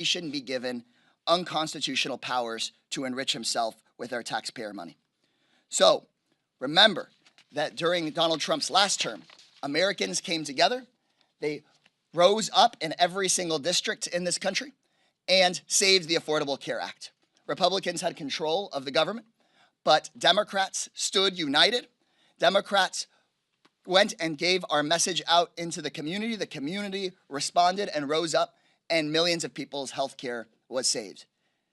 he shouldn't be given unconstitutional powers to enrich himself with our taxpayer money. So remember that during Donald Trump's last term, Americans came together. They rose up in every single district in this country and saved the Affordable Care Act. Republicans had control of the government, but Democrats stood united. Democrats went and gave our message out into the community. The community responded and rose up, and millions of people's health care was saved.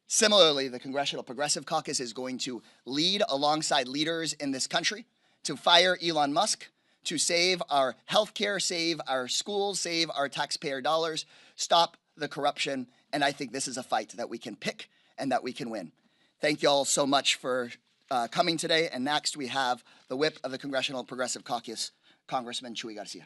Similarly, the Congressional Progressive Caucus is going to lead alongside leaders in this country to fire Elon Musk, to save our health care, save our schools, save our taxpayer dollars, stop the corruption, and I think this is a fight that we can pick and that we can win. Thank you all so much for coming today, and next we have the whip of the Congressional Progressive Caucus, Congressman Chuy Garcia.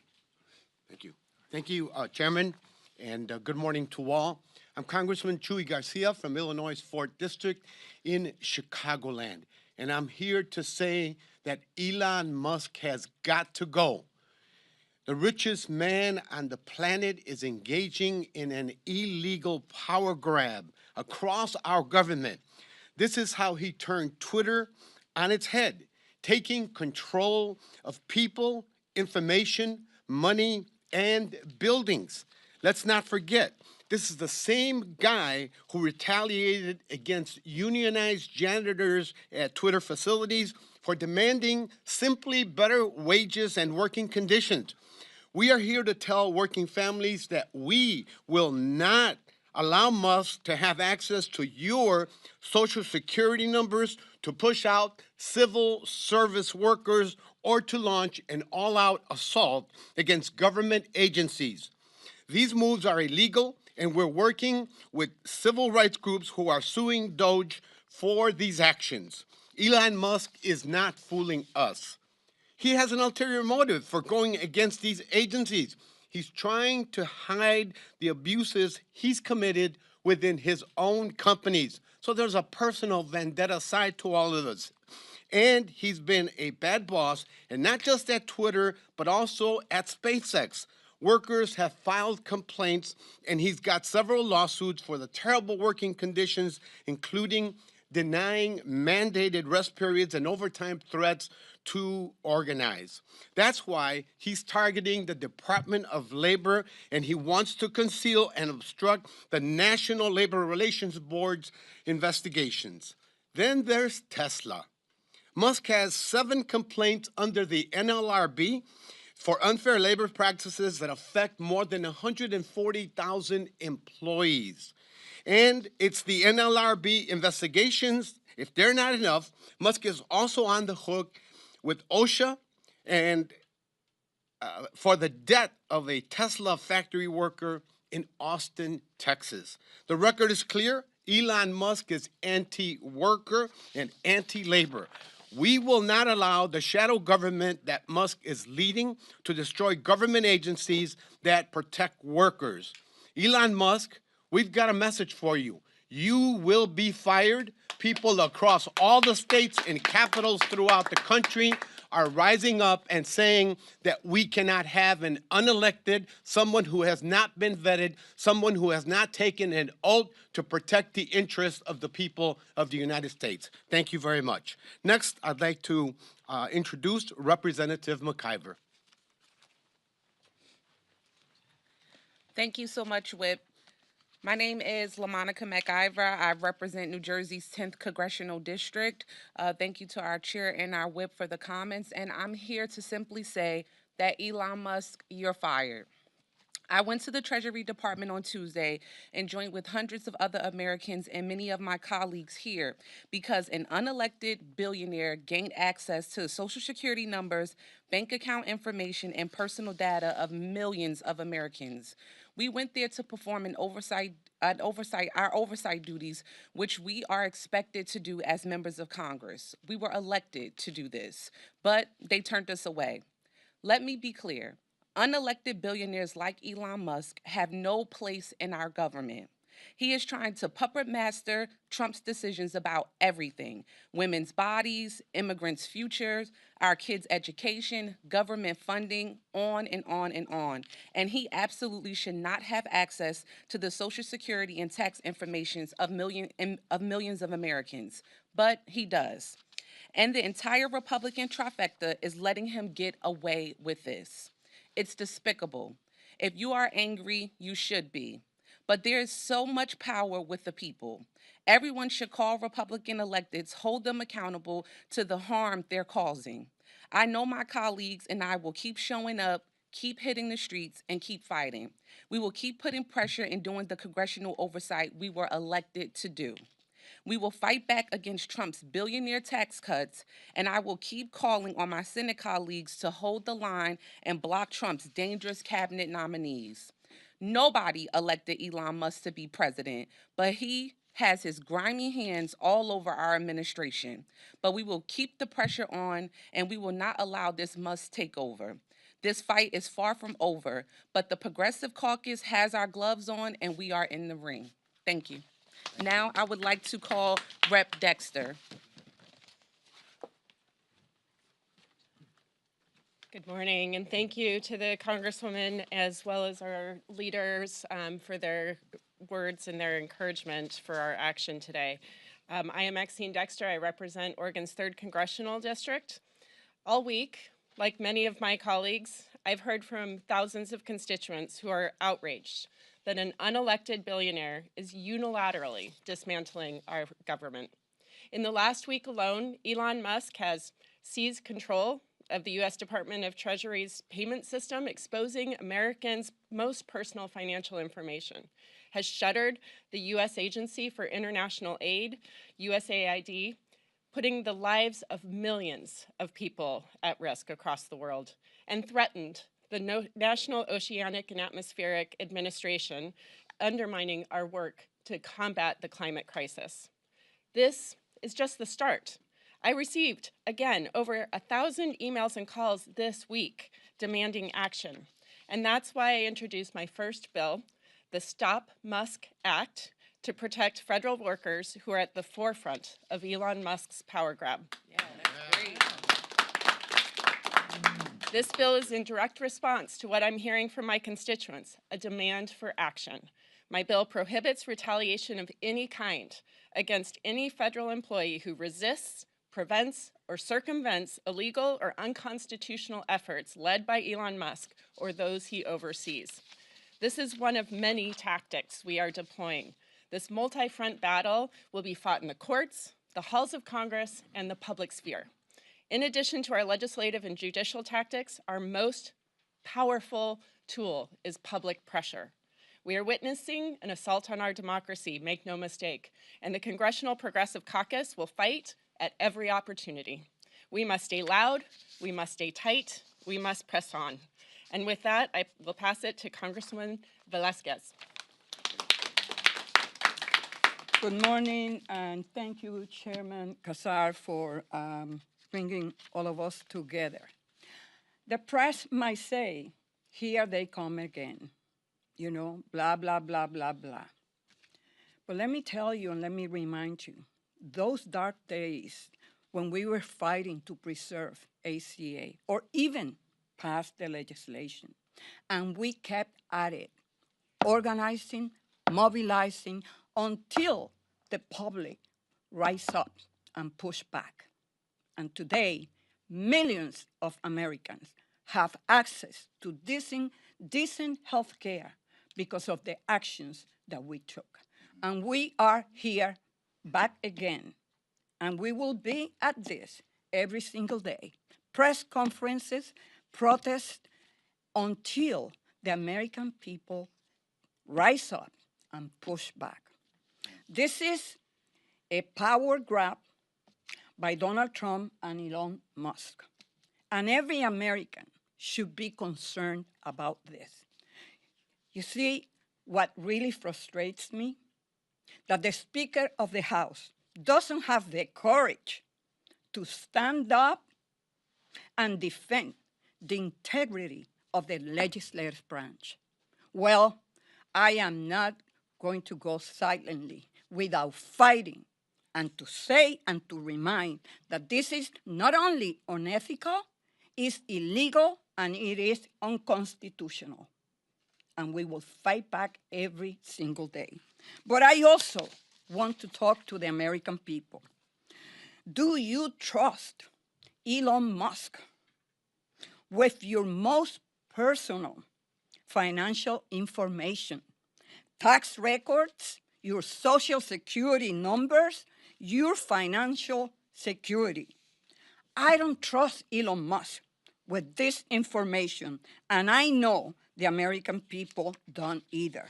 Thank you. Thank you, Chairman, and good morning to all. I'm Congressman Chuy Garcia from Illinois' 4th District in Chicagoland, and I'm here to say that Elon Musk has got to go. The richest man on the planet is engaging in an illegal power grab across our government. This is how he turned Twitter on its head, taking control of people, information, money, and buildings. Let's not forget, this is the same guy who retaliated against unionized janitors at Twitter facilities for demanding simply better wages and working conditions. We are here to tell working families that we will not allow Musk to have access to your Social Security numbers, to push out civil service workers, or to launch an all-out assault against government agencies. These moves are illegal, and we're working with civil rights groups who are suing Doge for these actions. Elon Musk is not fooling us. He has an ulterior motive for going against these agencies. He's trying to hide the abuses he's committed within his own companies. So there's a personal vendetta side to all of this. And he's been a bad boss, and not just at Twitter, but also at SpaceX. Workers have filed complaints, and he's got several lawsuits for the terrible working conditions, including denying mandated rest periods and overtime threats to organize. That's why he's targeting the Department of Labor, and he wants to conceal and obstruct the National Labor Relations Board's investigations. Then there's Tesla. Musk has 7 complaints under the NLRB for unfair labor practices that affect more than 140,000 employees. And it's the NLRB investigations. If they're not enough, Musk is also on the hook with OSHA and for the death of a Tesla factory worker in Austin, Texas. The record is clear. Elon Musk is anti-worker and anti-labor. We will not allow the shadow government that Musk is leading to destroy government agencies that protect workers. Elon Musk, we've got a message for you. You will be fired. People across all the states and capitals throughout the country are rising up and saying that we cannot have an unelected, someone who has not been vetted, someone who has not taken an oath to protect the interests of the people of the United States. Thank you very much. Next, I'd like to introduce Representative McIver. Thank you so much, Whip. My name is LaMonica McIver. I represent New Jersey's 10th Congressional District. Thank you to our chair and our whip for the comments. And I'm here to simply say that Elon Musk, you're fired. I went to the Treasury Department on Tuesday and joined with hundreds of other Americans and many of my colleagues here because an unelected billionaire gained access to Social Security numbers, bank account information, and personal data of millions of Americans. We went there to perform our oversight duties, which we are expected to do as members of Congress. We were elected to do this, but they turned us away. Let me be clear. Unelected billionaires like Elon Musk have no place in our government. He is trying to puppet master Trump's decisions about everything: women's bodies, immigrants' futures, our kids' education, government funding, on and on and on. And he absolutely should not have access to the Social Security and tax informations of millions of Americans. But he does. And the entire Republican trifecta is letting him get away with this. It's despicable. If you are angry, you should be. But there is so much power with the people. Everyone should call Republican electeds, hold them accountable to the harm they're causing. I know my colleagues and I will keep showing up, keep hitting the streets, and keep fighting. We will keep putting pressure and doing the congressional oversight we were elected to do. We will fight back against Trump's billionaire tax cuts, and I will keep calling on my Senate colleagues to hold the line and block Trump's dangerous cabinet nominees. Nobody elected Elon Musk to be president, but he has his grimy hands all over our administration. But we will keep the pressure on, and we will not allow this Musk takeover. This fight is far from over, but the Progressive Caucus has our gloves on, and we are in the ring. Thank you. Now I would like to call Rep. Dexter. Good morning, and thank you to the Congresswoman as well as our leaders for their words and their encouragement for our action today. I am Maxine Dexter. I represent Oregon's 3rd Congressional District. All week, like many of my colleagues, I've heard from thousands of constituents who are outraged that an unelected billionaire is unilaterally dismantling our government. In the last week alone, Elon Musk has seized control of the U.S. Department of Treasury's payment system, exposing Americans' most personal financial information, has shuttered the U.S. Agency for International Aid, USAID, putting the lives of millions of people at risk across the world, and threatened the National Oceanic and Atmospheric Administration, undermining our work to combat the climate crisis. This is just the start. I received, again, over 1,000 emails and calls this week demanding action. And that's why I introduced my first bill, the Stop Musk Act, to protect federal workers who are at the forefront of Elon Musk's power grab. Yeah, that's great. This bill is in direct response to what I'm hearing from my constituents, a demand for action. My bill prohibits retaliation of any kind against any federal employee who resists, prevents, or circumvents illegal or unconstitutional efforts led by Elon Musk or those he oversees. This is one of many tactics we are deploying. This multi-front battle will be fought in the courts, the halls of Congress, and the public sphere. In addition to our legislative and judicial tactics, our most powerful tool is public pressure. We are witnessing an assault on our democracy, make no mistake, and the Congressional Progressive Caucus will fight at every opportunity. We must stay loud, we must stay tight, we must press on. And with that, I will pass it to Congresswoman Velasquez. Good morning, and thank you, Chairman Casar, for bringing all of us together. The press might say, here they come again, you know, blah, blah, blah, blah, blah. But let me tell you and let me remind you, those dark days when we were fighting to preserve ACA or even pass the legislation, and we kept at it, organizing, mobilizing, until the public rise up and push back. And today, millions of Americans have access to decent health care because of the actions that we took. And we are here back again. And we will be at this every single day. Press conferences, protests, until the American people rise up and push back. This is a power grab by Donald Trump and Elon Musk. And every American should be concerned about this. You see, what really frustrates me? That the Speaker of the House doesn't have the courage to stand up and defend the integrity of the legislative branch. Well, I am not going to go silently without fighting and to say and to remind that this is not only unethical, it's illegal, and it is unconstitutional. And we will fight back every single day. But I also want to talk to the American people. Do you trust Elon Musk with your most personal financial information, tax records, your social security numbers, your financial security? I don't trust Elon Musk with this information, and I know the American people don't either.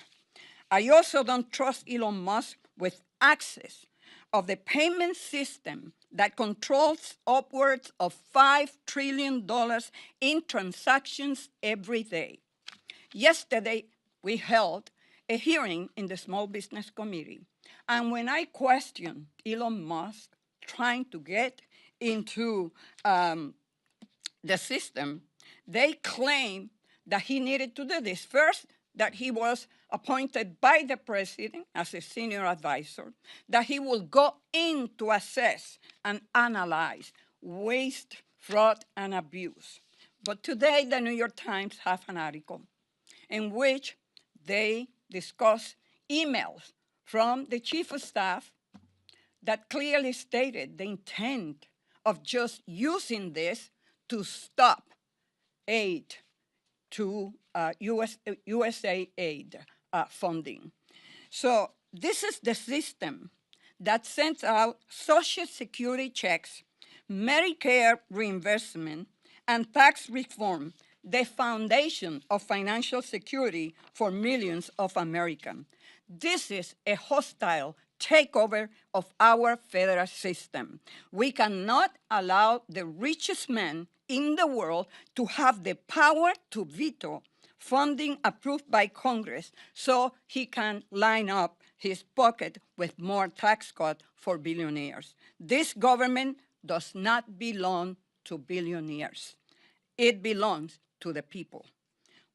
I also don't trust Elon Musk with access of the payment system that controls upwards of $5 trillion in transactions every day. Yesterday, we held a hearing in the Small Business Committee, and when I questioned Elon Musk trying to get into the system, they claimed that he needed to do this. First, that he was appointed by the president as a senior advisor, that he will go in to assess and analyze waste, fraud, and abuse. But today, the New York Times have an article in which they discuss emails from the chief of staff that clearly stated the intent of just using this to stop aid to USAID funding. So this is the system that sends out Social Security checks, Medicare reimbursement, and tax reform, the foundation of financial security for millions of Americans. This is a hostile takeover of our federal system. We cannot allow the richest man in the world to have the power to veto funding approved by Congress so he can line up his pocket with more tax cuts for billionaires. This government does not belong to billionaires. It belongs to the people.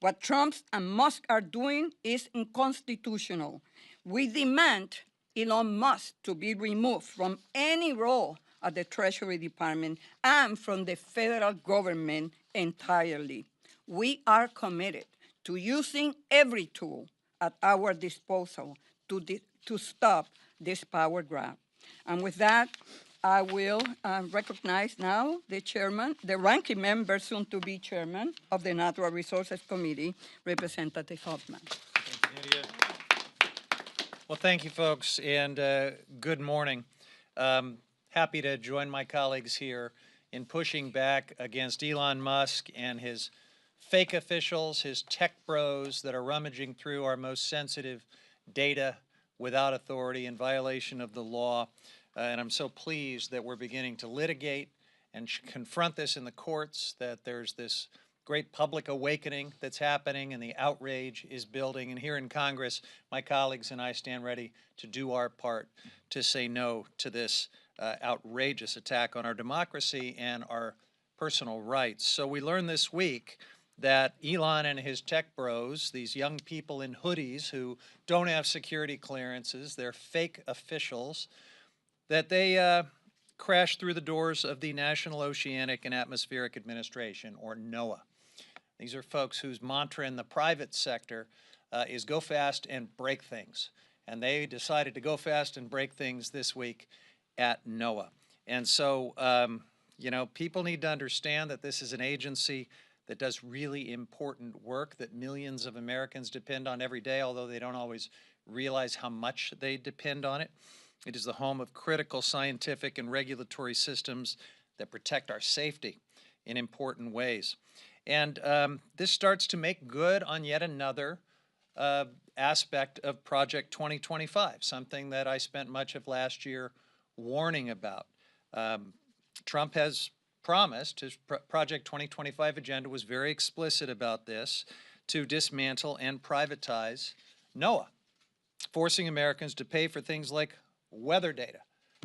What Trump and Musk are doing is unconstitutional. We demand Elon Musk to be removed from any role at the Treasury Department and from the federal government entirely. We are committed to using every tool at our disposal to stop this power grab. And with that, I will recognize now the chairman, the ranking member, soon to be chairman of the Natural Resources Committee, Representative Hoffman. Thank you, Nydia. Well, thank you, folks, and good morning. Happy to join my colleagues here in pushing back against Elon Musk and his fake officials, his tech bros that are rummaging through our most sensitive data without authority in violation of the law. And I'm so pleased that we're beginning to litigate and confront this in the courts, that there's this great public awakening that's happening and the outrage is building. And here in Congress, my colleagues and I stand ready to do our part to say no to this outrageous attack on our democracy and our personal rights. So we learned this week that Elon and his tech bros, these young people in hoodies who don't have security clearances, they're fake officials, that they crashed through the doors of the National Oceanic and Atmospheric Administration, or NOAA. These are folks whose mantra in the private sector is go fast and break things. And they decided to go fast and break things this week at NOAA. And so, you know, people need to understand that this is an agency that does really important work that millions of Americans depend on every day, although they don't always realize how much they depend on it. It is the home of critical scientific and regulatory systems that protect our safety in important ways. And this starts to make good on yet another aspect of Project 2025, something that I spent much of last year warning about. Trump has promised, his Project 2025 agenda was very explicit about this, to dismantle and privatize NOAA, forcing Americans to pay for things like weather data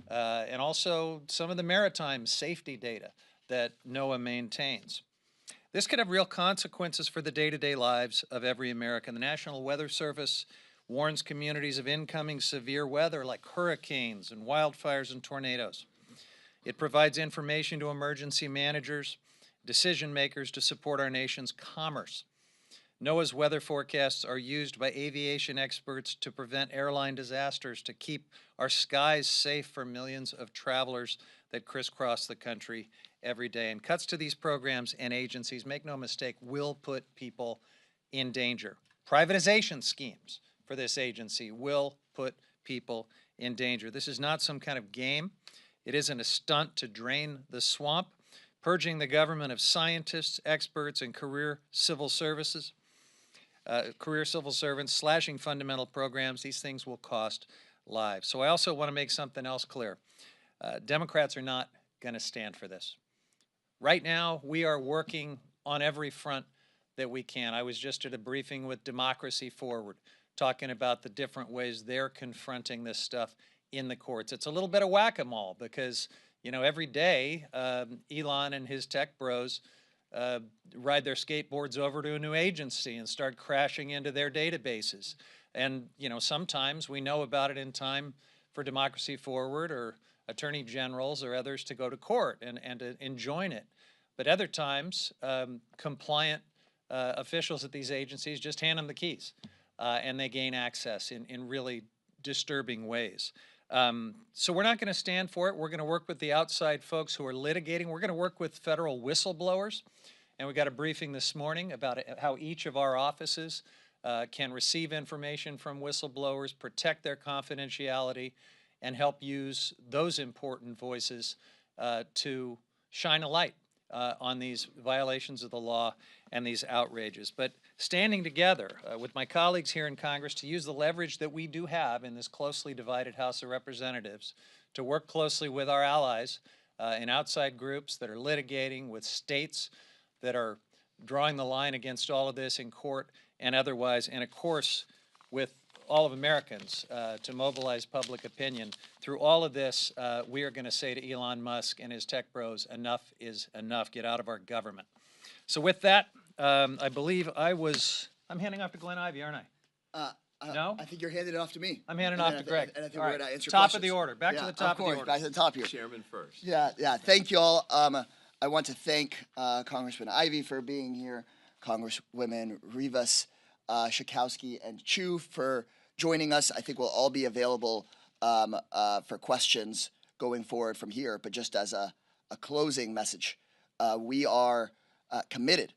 and also some of the maritime safety data that NOAA maintains. This could have real consequences for the day-to-day lives of every American. The National Weather Service warns communities of incoming severe weather like hurricanes and wildfires and tornadoes. It provides information to emergency managers, decision makers to support our nation's commerce. NOAA's weather forecasts are used by aviation experts to prevent airline disasters, to keep our skies safe for millions of travelers that crisscross the country every day. And cuts to these programs and agencies, make no mistake, will put people in danger. Privatization schemes for this agency will put people in danger. This is not some kind of game. It isn't a stunt to drain the swamp. Purging the government of scientists, experts, and career civil servants, slashing fundamental programs, these things will cost lives. So I also want to make something else clear. Democrats are not going to stand for this. Right now, we are working on every front that we can. I was just at a briefing with Democracy Forward, talking about the different ways they're confronting this stuff in the courts. It's a little bit of whack-a-mole because, you know, every day Elon and his tech bros ride their skateboards over to a new agency and start crashing into their databases. And, you know, sometimes we know about it in time for Democracy Forward or attorney generals or others to go to court and to enjoin it. But other times, compliant officials at these agencies just hand them the keys and they gain access in really disturbing ways. So we're not going to stand for it. We're going to work with the outside folks who are litigating. We're going to work with federal whistleblowers. And we got a briefing this morning about how each of our offices can receive information from whistleblowers, protect their confidentiality, and help use those important voices to shine a light on these violations of the law and these outrages. But standing together with my colleagues here in Congress to use the leverage that we do have in this closely divided House of Representatives to work closely with our allies in outside groups that are litigating, with states that are drawing the line against all of this in court and otherwise, and of course with all of Americans to mobilize public opinion. Through all of this, we are going to say to Elon Musk and his tech bros, enough is enough. Get out of our government. So with that, I believe I'm handing off to Glenn Ivey, aren't I? No? I think you're handing it off to me. I'm handing off to Greg. And I think All we're right. going to answer Top questions. of the order. Back to the top of the order. Back to the top here. Chairman first. Yeah. Thank you all. I want to thank Congressman Ivey for being here, Congresswomen Rivas, Schakowsky, and Chu for joining us. I think we'll all be available for questions going forward from here. But just as a closing message, we are committed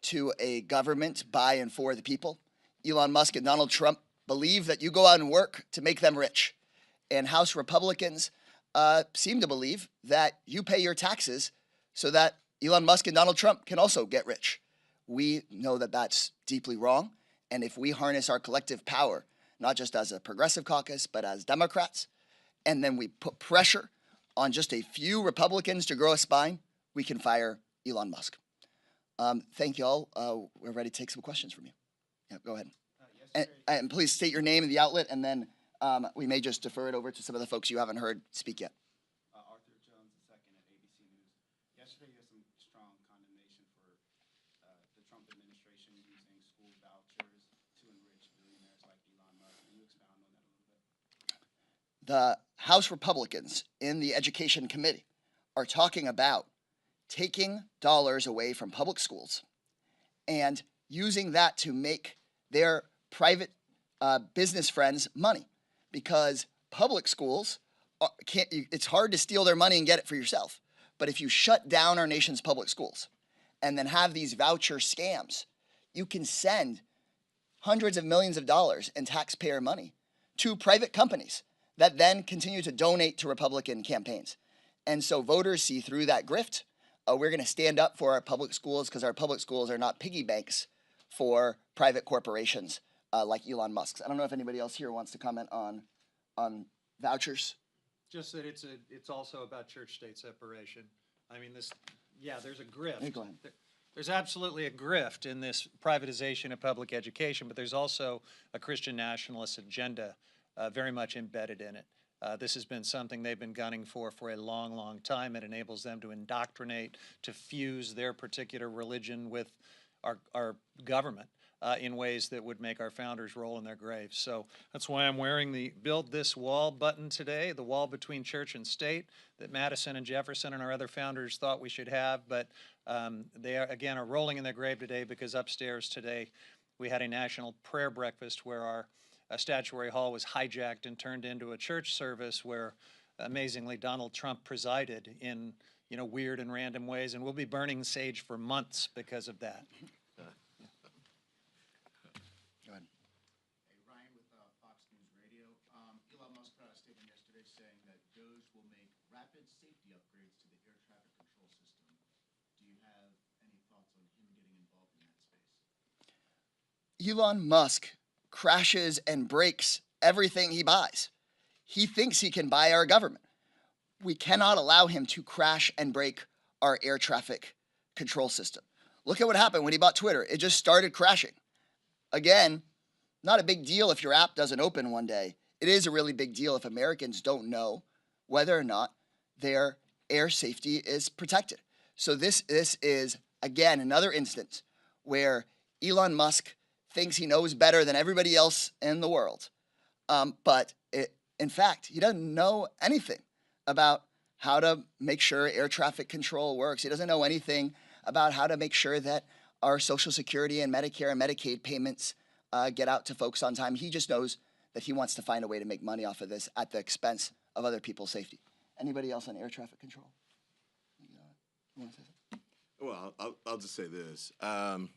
to a government by and for the people. Elon Musk and Donald Trump believe that you go out and work to make them rich. And House Republicans seem to believe that you pay your taxes so that Elon Musk and Donald Trump can also get rich. We know that that's deeply wrong. And if we harness our collective power, not just as a progressive caucus, but as Democrats, and then we put pressure on just a few Republicans to grow a spine, we can fire Elon Musk. Thank you all. We're ready to take some questions from you. Yeah, go ahead. And please state your name and the outlet, and then we may just defer it over to some of the folks you haven't heard speak yet. Arthur Jones II at ABC News. Yesterday, there's some strong condemnation for the Trump administration using school vouchers to enrich billionaires like Elon Musk. Can you expound on that a little bit? The House Republicans in the Education Committee are talking about taking dollars away from public schools and using that to make their private business friends money, because public schools it's hard to steal their money and get it for yourself. But if you shut down our nation's public schools and then have these voucher scams, you can send hundreds of millions of dollars in taxpayer money to private companies that then continue to donate to Republican campaigns. And so voters see through that grift. We're going to stand up for our public schools because our public schools are not piggy banks for private corporations like Elon Musk's. I don't know if anybody else here wants to comment on vouchers. Just that it's also about church-state separation. I mean, there's a grift. Hey, go ahead. There's absolutely a grift in this privatization of public education, but there's also a Christian nationalist agenda very much embedded in it. This has been something they've been gunning for a long, long time. It enables them to indoctrinate, to fuse their particular religion with our government. in ways that would make our founders roll in their graves. So that's why I'm wearing the Build This Wall button today, the wall between church and state that Madison and Jefferson and our other founders thought we should have. But they are, again, are rolling in their grave today because upstairs today we had a national prayer breakfast where our statuary hall was hijacked and turned into a church service where, amazingly, Donald Trump presided in weird and random ways, and we'll be burning sage for months because of that. Go ahead. Hey, Ryan with Fox News Radio. Elon Musk put out a statement yesterday saying that DOGE will make rapid safety upgrades to the air traffic control system. Do you have any thoughts on him getting involved in that space? Elon Musk crashes and breaks everything he buys. He thinks he can buy our government. We cannot allow him to crash and break our air traffic control system. Look at what happened when he bought Twitter. It just started crashing. Again, not a big deal if your app doesn't open one day. It is a really big deal if Americans don't know whether or not their air safety is protected. So this is, again, another instance where Elon Musk thinks he knows better than everybody else in the world. In fact, he doesn't know anything about how to make sure air traffic control works. He doesn't know anything about how to make sure that our Social Security and Medicare and Medicaid payments get out to folks on time. He just knows that he wants to find a way to make money off of this at the expense of other people's safety. Anybody else on air traffic control? You want to say something? Well, I'll just say this. One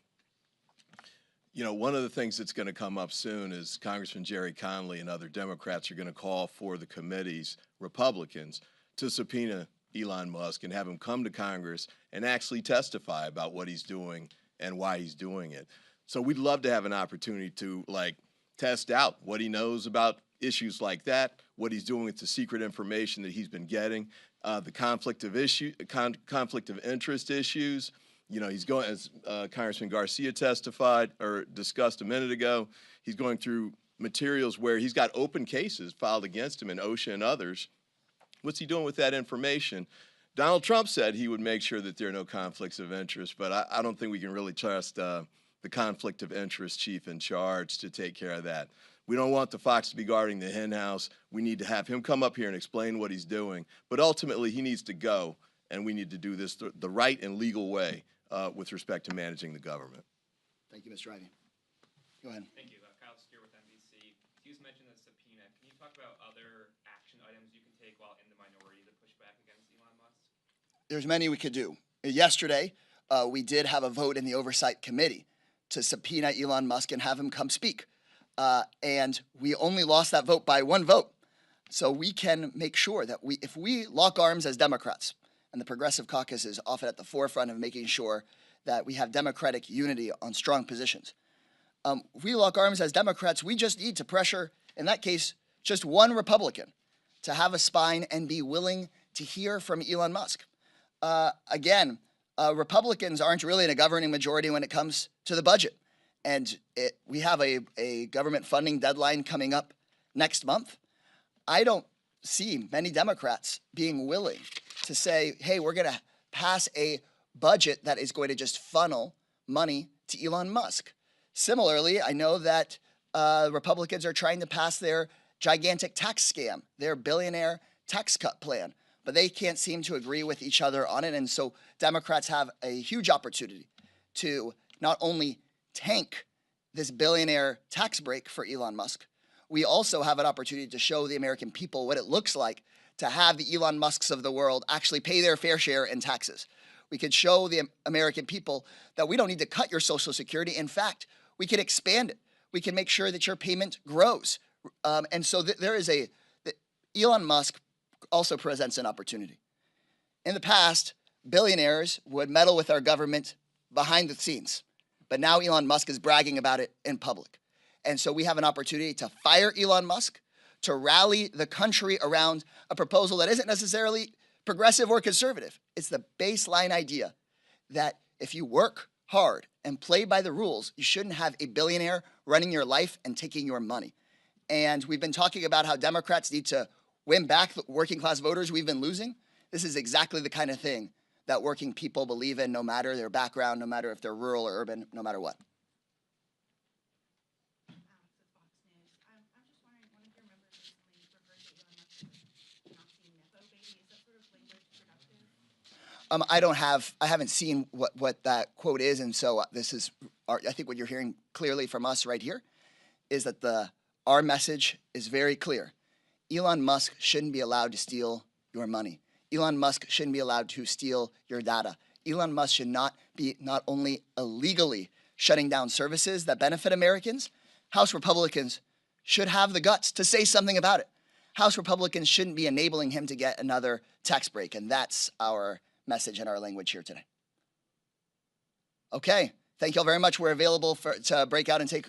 of the things that's going to come up soon is Congressman Jerry Connolly and other Democrats are going to call for the committee's Republicans to subpoena Elon Musk and have him come to Congress and actually testify about what he's doing and why he's doing it. So we'd love to have an opportunity to test out what he knows about issues like that, what he's doing with the secret information that he's been getting, the conflict of interest issues. He's going, as Congressman Garcia testified or discussed a minute ago, he's going through materials where he's got open cases filed against him in OSHA and others. What's he doing with that information? Donald Trump said he would make sure that there are no conflicts of interest, but I don't think we can really trust the conflict of interest chief in charge to take care of that. We don't want the fox to be guarding the hen house. We need to have him come up here and explain what he's doing, but ultimately he needs to go, and we need to do this the right and legal way with respect to managing the government. Thank you, Mr. Ivey. Go ahead. Thank you. Kyle Steer with NBC. You just mentioned the subpoena. Can you talk about other action items you can take while in the minority to push back against Elon Musk? There's many we could do. Yesterday, we did have a vote in the Oversight Committee to subpoena Elon Musk and have him come speak. And we only lost that vote by one vote. So we can make sure that if we lock arms as Democrats, and the Progressive Caucus is often at the forefront of making sure that we have Democratic unity on strong positions. If we lock arms as Democrats, we just need to pressure, in that case, just one Republican to have a spine and be willing to hear from Elon Musk. Again, Republicans aren't really in a governing majority when it comes to the budget. And we have a government funding deadline coming up next month. I don't see many Democrats being willing to say, hey, we're going to pass a budget that is going to just funnel money to Elon Musk. Similarly, I know that Republicans are trying to pass their gigantic tax scam, their billionaire tax cut plan, but they can't seem to agree with each other on it. And so Democrats have a huge opportunity to not only tank this billionaire tax break for Elon Musk, we also have an opportunity to show the American people what it looks like to have the Elon Musks of the world actually pay their fair share in taxes. We could show the American people that we don't need to cut your Social Security. In fact, we can expand it. We can make sure that your payment grows. And so Elon Musk also presents an opportunity. In the past, billionaires would meddle with our government behind the scenes, but now Elon Musk is bragging about it in public. And so we have an opportunity to fire Elon Musk, to rally the country around a proposal that isn't necessarily progressive or conservative. It's the baseline idea that if you work hard and play by the rules, you shouldn't have a billionaire running your life and taking your money. And we've been talking about how Democrats need to win back the working class voters we've been losing. This is exactly the kind of thing that working people believe in, no matter their background, no matter if they're rural or urban, no matter what. I haven't seen what that quote is, and so this is, I think what you're hearing clearly from us right here is that our message is very clear. Elon Musk shouldn't be allowed to steal your money. Elon Musk shouldn't be allowed to steal your data. Elon Musk should not be not only illegally shutting down services that benefit Americans, House Republicans should have the guts to say something about it. House Republicans shouldn't be enabling him to get another tax break, and that's our message and our language here today. Okay, thank you all very much. We're available to break out and take